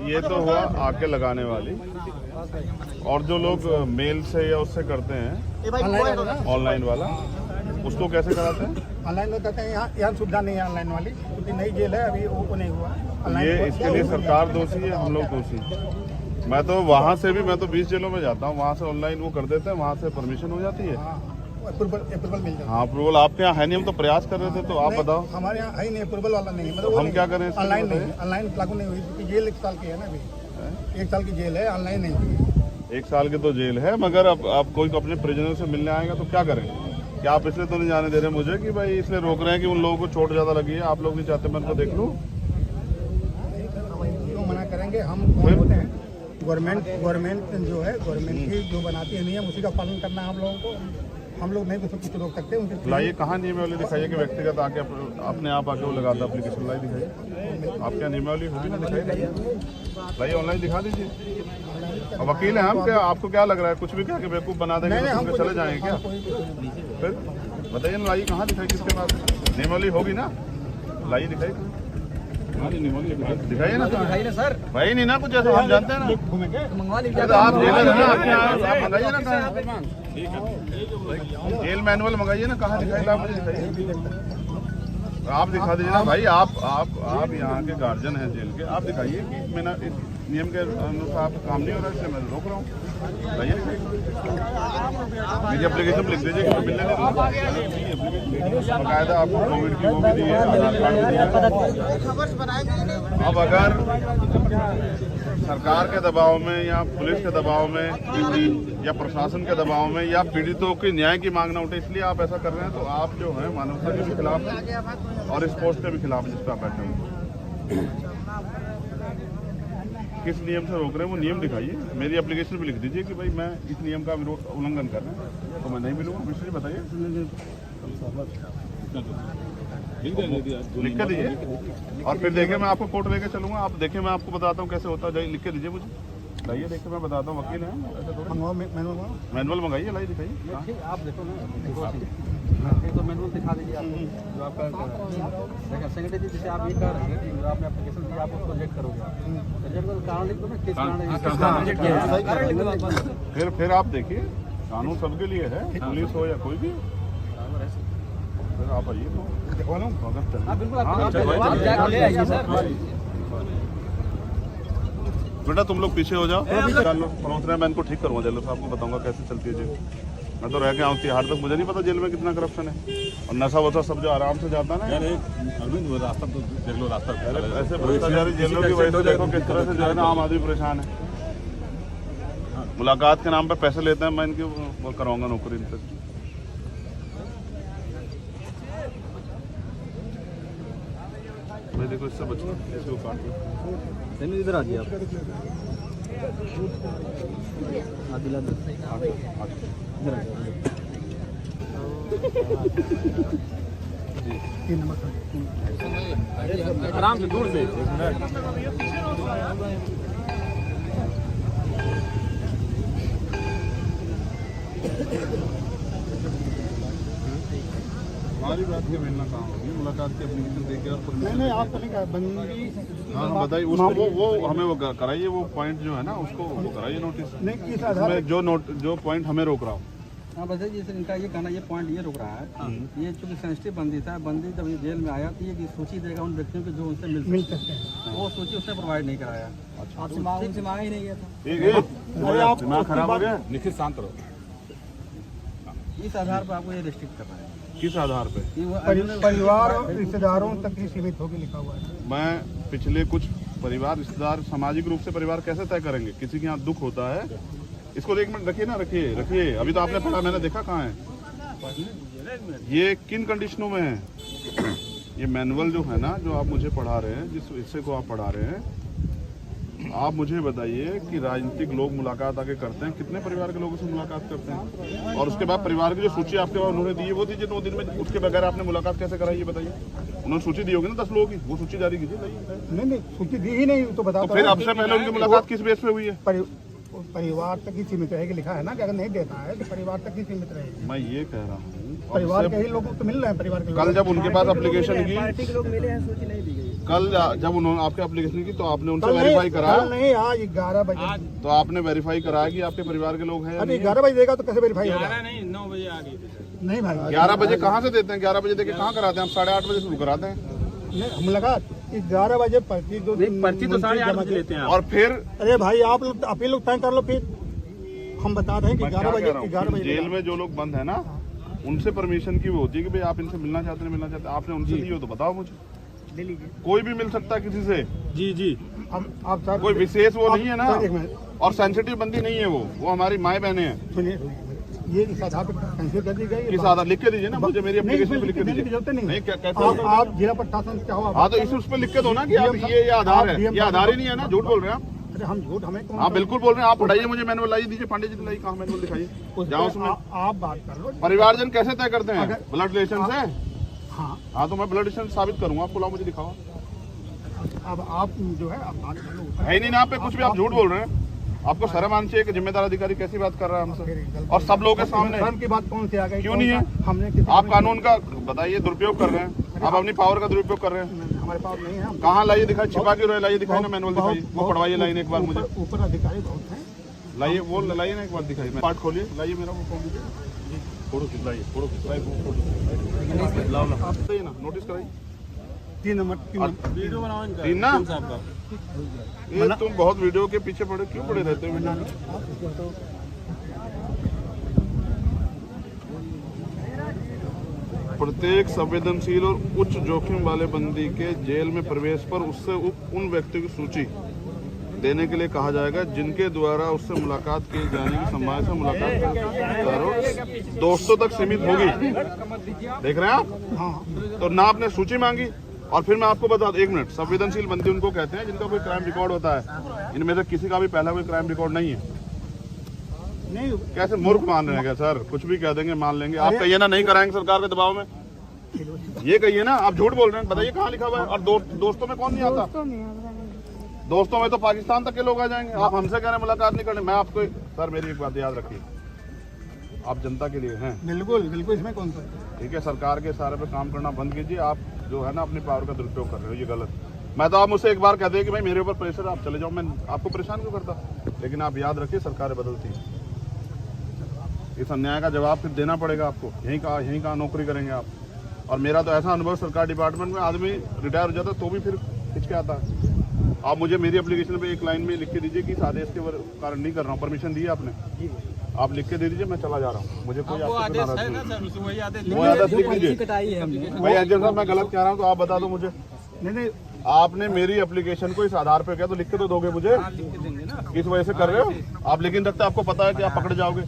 ये तो हुआ आके लगाने वाली, और जो लोग मेल से या उससे करते हैं ऑनलाइन वाला, उसको कैसे कराते हैं? ऑनलाइन में कहते हैं यहाँ सुविधा नहीं है ऑनलाइन वाली, क्योंकि नई जेल है अभी, वो नहीं हुआ। ये इसके लिए सरकार दोषी है, हम लोग दोषी? मैं तो वहाँ से भी, मैं तो 20 जेलों में जाता हूँ, वहाँ से ऑनलाइन वो कर देते हैं, वहाँ से परमिशन हो जाती है। अप्रूवल मिल जाता है। हाँ, अप्रूवल आपके यहाँ है नहीं, हम तो प्रयास कर रहे थे, तो आप बताओ। हमारे यहाँ है ही नहीं, अप्रूवल वाला नहीं है। मतलब हम क्या करें? ऑनलाइन नहीं, ऑनलाइन लागू नहीं हुई, क्योंकि जेल 1 साल की है ना अभी, 1 साल की जेल है, ऑनलाइन नहीं हुई। 1 साल की तो जेल है, मगर अब कोई अपने प्रिजनर से मिलने आएगा तो क्या करें? क्या आप इसलिए तो नहीं जाने दे रहे मुझे कि भाई इसलिए रोक रहे हैं कि उन लोगों को चोट ज्यादा लगी है, आप लोग नहीं चाहते मैं उनको देख लूँ? क्यों मना करेंगे? हम होते हैं गवर्नमेंट जो है, गवर्नमेंट की जो बनाती है नियम, उसी का पालन करना है हम लोगों को। हम लोग नहीं कुछ रोक सकते उनके। लाइए कहाँ नियमावली दिखाइए कि व्यक्तिगत आके अपने आप आके वो लगाता एप्लीकेशन, लाई दिखाइए। आपके यहाँ नियमावली होगी ना, दिखाई दीजिए, लाइए ऑनलाइन दिखा दीजिए। अब वकील हैं हम, क्या आपको क्या लग रहा है कुछ भी क्या बेवकूफ़ बना देंगे तो हम चले जाएंगे क्या? फिर बताइए ना, लाइए कहाँ दिखाई, किसके पास नियमावली होगी ना, लाइए दिखाइए, दिखाइए ना सर। भाई नहीं ना कुछ ऐसा, हम जानते हैं ना, आप जेलर है ना, आप मंगाइए ना, जेल मैनुअल मंगाइए ना, कहाँ दिखाई, आप मुझे दिखाइए, आप दिखा दीजिए ना भाई। आप यहाँ के गार्जियन हैं जेल के, आप दिखाइए कि मैंने इस नियम के अनुसार आपका काम नहीं हो रहा है, इसलिए मैं रोक रहा हूँ। बताइए, मेरी एप्लीकेशन लिख दीजिए कि मैं मिलने नहीं दूँगा। बाकायदा आपको कोविड की वो भी दी है, आधार कार्ड भी दिया है। अब अगर सरकार के दबाव में या पुलिस के दबाव में या प्रशासन के दबाव में या पीड़ितों के न्याय की मांग न उठे, इसलिए आप ऐसा कर रहे हैं, तो आप जो है मानवता के भी खिलाफ हैं और इस पोस्ट के भी खिलाफ है, जिस पर आप बैठे हैं। किस नियम से रोक रहे हैं वो नियम दिखाइए, मेरी एप्लीकेशन भी लिख दीजिए कि भाई मैं इस नियम का उल्लंघन कर रहा हूँ, तो मैं नहीं मिलूंगा। मिश्र जी बताइए, लिख के दीजिए, और फिर देखिए मैं आपको कोर्ट लेके चलूंगा, आप देखिए मैं आपको बताता हूँ कैसे होता है, लिख के दीजिए मुझे, लाइए देखिए मैं बताता हूँ, वकील हैं ऐसे मैनुअल मंगाइए, लाइए दिखाइए, आप देखो ना, तो मैनुअल दिखा दीजिए आपको, जो आपका देखिए सेक्रेटरी जैसे आप ये कर रहे हैं, आपने एप्लीकेशन दिया, आप उसको रिजेक्ट करोगे, रिजेक्ट का कारण लिख दो ना, किस कारण। फिर आप देखिए, कानून सबके लिए है, पुलिस हो या कोई भी, फिर आप आइए तो बेटा तुम लोग पीछे हो जाओ, पहुँच रहे हैं, मैं इनको ठीक करूँगा जेल साहब को बताऊंगा कैसे चलती है जेल। मैं तो रह के आऊँ तिहाड़ तक, मुझे नहीं पता जेल में कितना करप्शन है, और नशा वशा सब जो आराम से जाता है ना, रास्ता तो देख लो, रास्ता ऐसे भ्रष्टाचारी जेलों की वजह से देखो किस तरह से जो है ना आम आदमी परेशान है। मुलाकात के नाम पर पैसे लेते हैं, मैं इनकी कराऊंगा नौकरी इनसे। भाई देखो इससे बचो, ऐसे वो काट लो, इधर आ जाइए आप, आराम से दूर से। हमारी बात के मिलना कहाँ होगी, मुलाकात की एप्लीकेशन देके और नहीं आप तो नहीं कहा बंदी। हाँ बताइए उसको, वो हमें वो कराइए, वो पॉइंट जो है ना उसको वो कराइए नोटिस, नहीं किस आधार में जो पॉइंट हमें रोक रहा हूँ। हाँ बस जैसे इनका ये कहना, ये पॉइंट ये रुक रहा है, ये चूंकि सेंसिटिव बंदी था, बंदी जब ये जेल में आया तो ये सूची देगा उन व्यक्तियों को जो उनसे मिल सकते हैं, वो सूची उसने प्रोवाइड नहीं कराया, आपसे मांगा ही नहीं गया था। दिमाग खराब हो गया, निखिल शांत रहो, इस आधार पर आपको ये रिस्ट्रिक्ट कर रहा है। किस आधार पे? परिवार और रिश्तेदारों तक ही सीमित होगी लिखा हुआ है। मैं पिछले कुछ परिवार रिश्तेदार सामाजिक रूप से परिवार कैसे तय करेंगे, किसी के यहाँ दुख होता है, इसको 1 मिनट रखिए ना, रखिए अभी तो आपने पढ़ा, मैंने देखा कहाँ है, ये किन कंडीशनों में है, ये मैनुअल जो है ना जो आप मुझे पढ़ा रहे हैं, जिस हिस्से को आप पढ़ा रहे हैं, आप मुझे बताइए कि राजनीतिक लोग मुलाकात आके करते हैं, कितने परिवार के लोगों से मुलाकात करते हैं, और उसके बाद परिवार की जो सूची आपके पास उन्होंने दी है वो दीजिए 2 दिन में, उसके बगैर आपने मुलाकात कैसे कराई ये बताइए। उन्होंने सूची दी होगी ना 10 लोगों की, वो सूची जारी कीजिए। नहीं सूची दी ही नहीं तो बताओ, तो फिर आपसे पहले उनकी मुलाकात किस बेस पे हुई है? परिवार तक ही सीमित रहेगी लिखा है ना, कि अगर नहीं देता है तो परिवार तक ही सीमित रहेगी। मैं ये कह रहा हूँ परिवार के ही लोग तो मिल रहे हैं, परिवार के कल जब उनके पास एप्लीकेशन की, पार्टी के लोग मिले हैं, सूची नहीं दी गई। कल जब उन्होंने आपके एप्लीकेशन की तो आपने उनसे कल वेरीफाई कराया? कल नहीं, आज 11 बजे। तो आपने वेरीफाई कराया कि आपके परिवार के लोग हैं या अरे नहीं? 11 बजे देगा तो कैसे वेरीफाई होगा? 9 बजे आ गई। नहीं भाई, 11 बजे कहाँ से देते हैं? 11 बजे देके कहाँ कराते हैं? हम 8:30 बजे शुरू कराते हैं। नहीं, मुलाकात 11 बजे पर्ची दो, पर्ची तो 8:30 बजे लेते हैं। और फिर अरे भाई आप लोग अपील लोग तय कर लो, फिर हम बता रहे हैं कि मैं क्या 11 कह रहा हूँ, 11 जेल बजे। में जो लोग बंद है ना, उनसे परमिशन की वो होती है कि भाई आप इनसे मिलना चाहते हैं, मिलना चाहते हैं। आपने उनसे दी हो तो बताओ मुझे। ले लीजिए कोई भी मिल सकता है किसी से, जी। अब आप सर कोई विशेष वो नहीं है ना, सर, एक मिनट और सेंसिटिव बंदी नहीं है वो हमारी माए बहने हैं। सुनिए, ये इस आधार पर कैंसिल कर दी गई है। किस आधार लिख के दीजिए ना मुझे, मेरी नहीं, एप्लीकेशन इसमें पे लिख के देने की दीजिए। जरूरत नहीं नहीं, है। कैसे? आप जिला प्रशासन से चाहो हाँ तो इस उस पर लिख के दो ना कि आप ये आधार है, ये आधार ही नहीं है ना, झूठ बोल रहे हैं आप। अरे हम झूठ, हमें कौन हाँ बिल्कुल बोल रहे हैं आप। पढ़ाइए मुझे मैनुअल लाइए, दीजिए पांडे जी दिलाइए, कहाँ मैनुअल दिखाइए, जाओ उसमें। आप बात कर लो। परिवारजन कैसे तय करते हैं? अगर- ब्लड रिलेशन से? हाँ, हाँ तो मैं ब्लड रिलेशन साबित करूंगा, आपको लाओ मुझे दिखाओ। अब आप जो है आप बात कर लो। है ही नहीं ना आप पे कुछ भी, आप झूठ बोल रहे हैं। आपको शर्म आनी चाहिए कि जिम्मेदार अधिकारी कैसी बात कर रहा है हमसे, और सब लोगों के सामने। शर्म की बात कौन सी आ गई? क्यों नहीं है? हमने किसी आप कानून का बताइए, दुरुपयोग कर रहे हैं, आप अपनी पावर का दुरुपयोग कर रहे हैं। हमारे पास नहीं है। हम कहाँ लाइए दिखाई, छिपा क्यों रहे? लाइए दिखाई ना मैनुअल दिखाइए, वो पढ़वाइए लाइन एक बार मुझे, ऊपर अधिकारी बहुत हैं। लाइए वो लाइए ना एक बार दिखाइए। पार्ट खोलिए, लाइए मेरा वो फोन दीजिए, फोटो खिंचवाइए, फोटो खिंचवाइए, फोटो लाओ ना, आप बताइए ना, नोटिस कराइए। 3 नंबर वीडियो बनाओ इनका, तीन ना? साहब का। ये तुम बहुत वीडियो के पीछे पड़े क्यों पड़े रहते हो वीडियो में? प्रत्येक संवेदनशील और उच्च जोखिम वाले बंदी के जेल में प्रवेश पर उससे उन व्यक्तियों की सूची देने के लिए कहा जाएगा जिनके द्वारा उससे मुलाकात की जाने की संभावना से मुलाकात दोस्तों तक सीमित होगी। देख रहे हैं आप? हाँ, तो ना आपने सूची मांगी, और फिर मैं आपको बता दूं, 1 मिनट, संवेदनशील बंदी उनको कहते हैं जिनका कोई क्राइम रिकॉर्ड होता है। इनमें से किसी का भी पहला कोई क्राइम रिकॉर्ड नहीं है। नहीं कैसे मूर्ख मान रहे हैं क्या सर? कुछ भी कह देंगे, मान लेंगे। आप कहिए ना नहीं कराएंगे सरकार के दबाव में, ये कहिए ना। आप झूठ बोल रहे हैं, बताइए कहाँ लिखा हुआ है? और दोस्तों में कौन नहीं आता? दोस्तों में तो पाकिस्तान तक के लोग आ जाएंगे। आप हमसे कह रहे हैं मुलाकात नहीं करनी। मैं आपको सर, मेरी एक बात याद रखिए, आप जनता के लिए हैं, बिल्कुल बिल्कुल, इसमें कौन सा? ठीक है? सरकार के सारे पे काम करना बंद कीजिए। आप जो है ना अपनी पावर का दुरुपयोग कर रहे हो, ये गलत। मैं तो आप मुझसे एक बार कहते हैं कि भाई मेरे ऊपर प्रेशर, आप चले जाओ, मैं आपको परेशान क्यों करता? लेकिन आप याद रखिए, सरकारें बदलती हैं, इस अन्याय का जवाब फिर देना पड़ेगा आपको। यहीं कहाँ नौकरी करेंगे आप? और मेरा तो ऐसा अनुभव, सरकार डिपार्टमेंट में आदमी रिटायर हो जाता तो भी फिर हिचके आता है। आप मुझे मेरी एप्लीकेशन पे एक लाइन में लिख के दीजिए कि इस आदेश के कारण नहीं कर रहा हूँ, परमिशन दी है आपने, आप लिख के दे दीजिए, मैं चला जा रहा हूँ। मुझे कोई आपसे आदेश नाराजगी है ना नहीं। सर, वही आदेश वो आदेश लिख लीजिए। कटाई है हमने। भाई एजेंट साहब, मैं गलत कह रहा हूँ तो आप बता दो मुझे। नहीं नहीं, आपने मेरी एप्लीकेशन को इस आधार पे किया तो लिख के तो दोगे मुझे? लिख के देंगे ना। किस वजह से कर रहे हो आप? लेकिन रखते आपको पता है कि आप पकड़े जाओगे,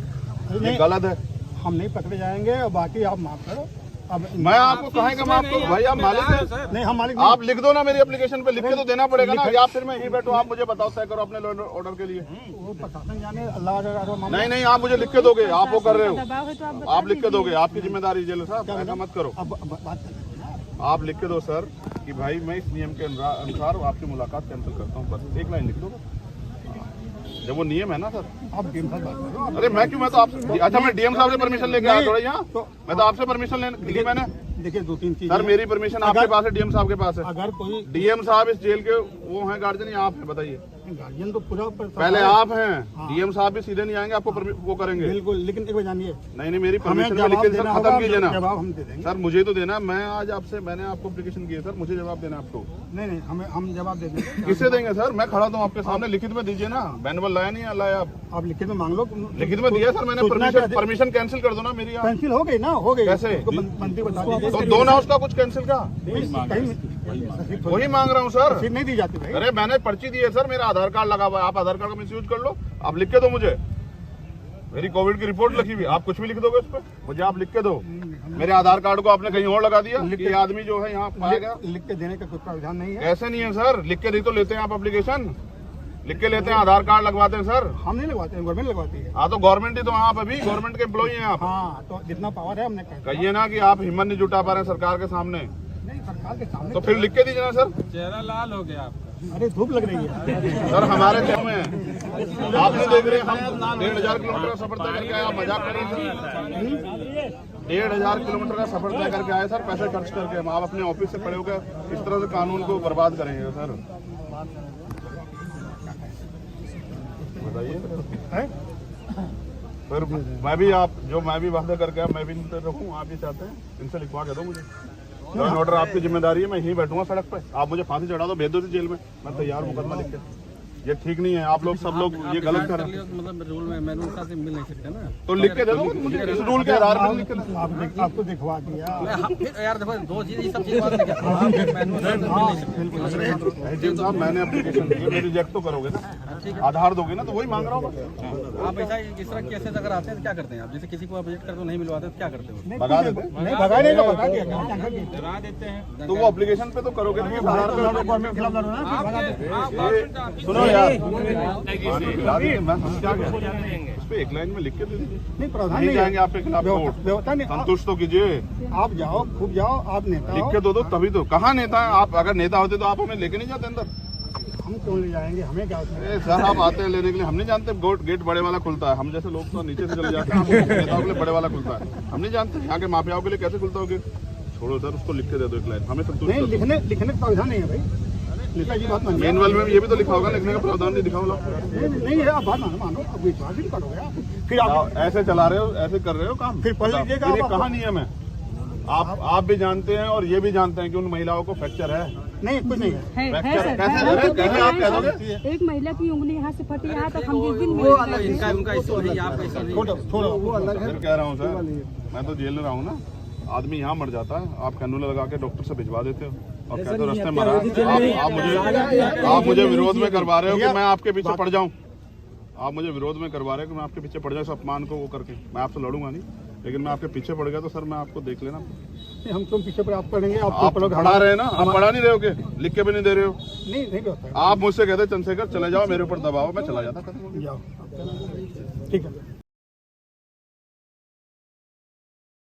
ये गलत है। हम नहीं पकड़े जाएंगे, और बाकी आप माफ करो। अब मैं आपको कहेंगे माफ करो भाई, आप मालिक हैं। नहीं, हम मालिक आप लिख दो ना मेरी एप्लीकेशन पे, लिख के तो देना पड़ेगा ना, या फिर मैं यहीं बैठो, आप मुझे बताओ, तय करो अपने ऑर्डर के लिए। वो प्रशासन जाने, अल्लाह नहीं नहीं, आप मुझे लिख के दोगे, आप वो कर रहे हो, दबाव है तो आप आप लिख के दोगे, आपकी जिम्मेदारी। जेल साहब ऐसा मत करो, अब बात कर। आप लिख के दो सर कि भाई मैं इस नियम के अनुसार आपकी मुलाकात कैंसिल करता हूँ, बस एक लाइन लिख दो। जब वो नियम है ना सर। आप डीएम साहब बात करो। अरे मैं क्यों, मैं तो आपसे, अच्छा मैं डीएम साहब से परमिशन लेके आया थोड़ा यहाँ, तो मैं तो आपसे परमिशन लेने ली मैंने। देखिए 2-3 चीजें। सर मेरी परमिशन आपके पास है, डीएम साहब के पास है। अगर कोई डीएम साहब इस जेल के वो हैं गार्जियन, या आप हैं? बताइए। गार्जियन तो पूरा पहले आप हैं, डीएम साहब भी सीधे नहीं आएंगे, आपको वो करेंगे। बिल्कुल, लेकिन एक बार जानिए, नहीं नहीं, मेरी हमें परमिशन लिख के जवाब देना खत्म होगा, कीजिए ना जवाब हम दे देंगे। सर। मुझे तो देना, मैं आज आपसे, मैंने आपको एप्लीकेशन की है सर, मुझे जवाब देना आपको। नहीं नहीं, हम जवाब दे देंगे। किससे देंगे सर? मैं खड़ा तो आपके सामने, लिखित में दीजिए ना। मैनुअल लाया नहीं लाया आप? लिखित में मांग लो। लिखित में दिया सर मैंने, परमिशन कैंसिल कर दो ना मेरी आप। कैंसिल हो गई ना, हो गई। कैसे? उसको बंदी बता दीजिए। तो दो ना उसका कुछ कैंसिल का, कहीं वही मांग रहा हूँ सर। रसीद नहीं दी जाती भाई। अरे मैंने पर्ची दी है सर, मेरा आधार कार्ड लगा हुआ है, आप आधार कार्ड का मिसयूज कर लो। आप लिख के दो मुझे, मेरी कोविड की रिपोर्ट लिखी हुई, आप कुछ भी लिख दोगे उस पर, मुझे आप लिख के दो। मेरे आधार कार्ड को आपने कहीं और लगा दिया, ये आदमी जो है यहाँ पाया गया। लिख के देने का कोई प्रावधान नहीं है। ऐसे नहीं है सर, लिख के नहीं तो लेते हैं आप एप्लीकेशन, लिख के लेते हैं, आधार कार्ड लगवाते हैं सर। हम नहीं लगवाते हैं, गवर्नमेंट लगवाती है। हाँ तो गवर्नमेंट ही तो, आप अभी गवर्नमेंट के एम्प्लॉई हैं आप। हाँ, तो जितना पावर है हमने कर। कहिए ना कि आप हिम्मत नहीं जुटा पा रहे हैं सरकार के सामने, नहीं, सरकार के सामने तो फिर लिख के दीजिए ना सर। चेहरा लाल हो गया आपका। अरे धूप लग रही है सर हमारे गाँव में आपने देख रहे हैं हम 1500 किलोमीटर का सफर तय करके आए, आप मजाक कर रहे हैं सर। 1500 किलोमीटर का सफर तय करके आए सर, पैसे खर्च करके। हम आप अपने ऑफिस से खड़े होकर इस तरह से कानून को बर्बाद करेंगे सर, बताइए। फिर मैं भी वादा करके आया, मैं भी नहीं रखूँ। आप ये चाहते हैं इनसे लिखवा के दो मुझे लॉ एंड ऑर्डर, आपकी जिम्मेदारी है। मैं यहीं बैठूंगा सड़क पे, आप मुझे फांसी चढ़ा दो, भेज दो जेल में, मैं तैयार मुकदमा लिख के। ये ठीक नहीं है, आप लोग सब लोग ये गलत कर रहे हैं। मतलब रूल में मैनुअल का से मिल नहीं सकते ना, तो लिख के दे दो मुझे, इस रूल के आधार पर लिख के दो। आपको दिखवा दिया यार देखो दो चीज सब चीज बात नहीं। जी साहब मैंने एप्लीकेशन दी है, रिजेक्ट तो करोगे ना, आधार दोगे ना, तो वही मांग रहा हूँ बस। आप ऐसा इस तरह केसेस अगर आते हैं तो क्या करते हैं आप? जैसे किसी को आप विजिट करते हो नहीं मिलवाते तो क्या करते हो? भगा देते हैं। नहीं भगाने का भगा दिया डरा देते हैं। तो वो एप्लीकेशन पे तो करोगे ना, आधार पे। गवर्नमेंट खिलाफ लड़ो ना, सुनो यार, मैं क्या कह उस पे एक लाइन में लिख के दे दीजिए। नहीं प्रावधान नहीं नहीं जाएंगे आपके खिलाफ कोर्ट, व्यवस्था नहीं। संतुष्ट तो कीजिए। आप जाओ, खूब जाओ, आप नेता लिख हो। के दो तभी तो। कहाँ नेता है आप? अगर नेता होते तो आप हमें लेके नहीं जाते अंदर। हम क्यों ले जाएंगे, हमें क्या उसमें? ए, सर आप आते हैं लेने के लिए, हम नहीं जानते गेट बड़े वाला खुलता है। हम जैसे लोग तो नीचे से चले जाते हैं, नेताओं के लिए बड़े वाला खुलता है। हम नहीं जानते यहाँ के माफियाओं के लिए कैसे खुलता होगा। छोड़ो सर, उसको लिख के दे दो एक लाइन, हमें संतुष्ट नहीं, कर दो। लिखने का प्रावधान नहीं है भाई, नेता की बात मानिए। मैनुअल में ये भी तो लिखा होगा, लिखने का प्रावधान नहीं दिखा होगा। नहीं है, आप बात मानो, अब विश्वास ही नहीं करोगे आप। फिर आप ऐसे चला रहे हो, ऐसे कर रहे हो काम। फिर पढ़ लीजिएगा ये आप। कहाँ नियम है? आप भी जानते हैं और ये भी जानते हैं कि उन महिलाओं को फ्रैक्चर है। नहीं, कुछ नहीं है। फ्रैक्चर सर, कैसे है, है? कैसे आप कह दोगे? एक महिला की उंगली यहाँ से फटी यहाँ तक हम जिस दिन इनका उनका इशू है, आपका इशू नहीं। थोड़ा वो अलग है। फिर कह रहा हूँ सर, मैं तो जेल में रहा हूँ ना। आदमी यहाँ मर जाता है, आप कैनुला लगा के डॉक्टर से भिजवा देते हो और कहते हो रास्ते मरा। आप मुझे विरोध में करवा रहे हो कि मैं आपके पीछे पड़ जाऊँ। आप मुझे विरोध में करवा रहे हो कि मैं आपके पीछे पड़ जाऊँ, इस अपमान को वो करके। मैं आपसे लड़ूंगा नहीं, लेकिन मैं आपके पीछे पड़ गया तो सर मैं आपको देख लेना। हम तुम पीछे पर आप पढ़ेंगे, आप पढ़ा रहे हैं ना, आप पढ़ा नहीं रहे हो के लिख के भी नहीं दे रहे हो। नहीं होता है। आप मुझसे कहते चंद्रशेखर चले जाओ, मेरे ऊपर दबाओ, मैं चला जाता। जाओ, ठीक है।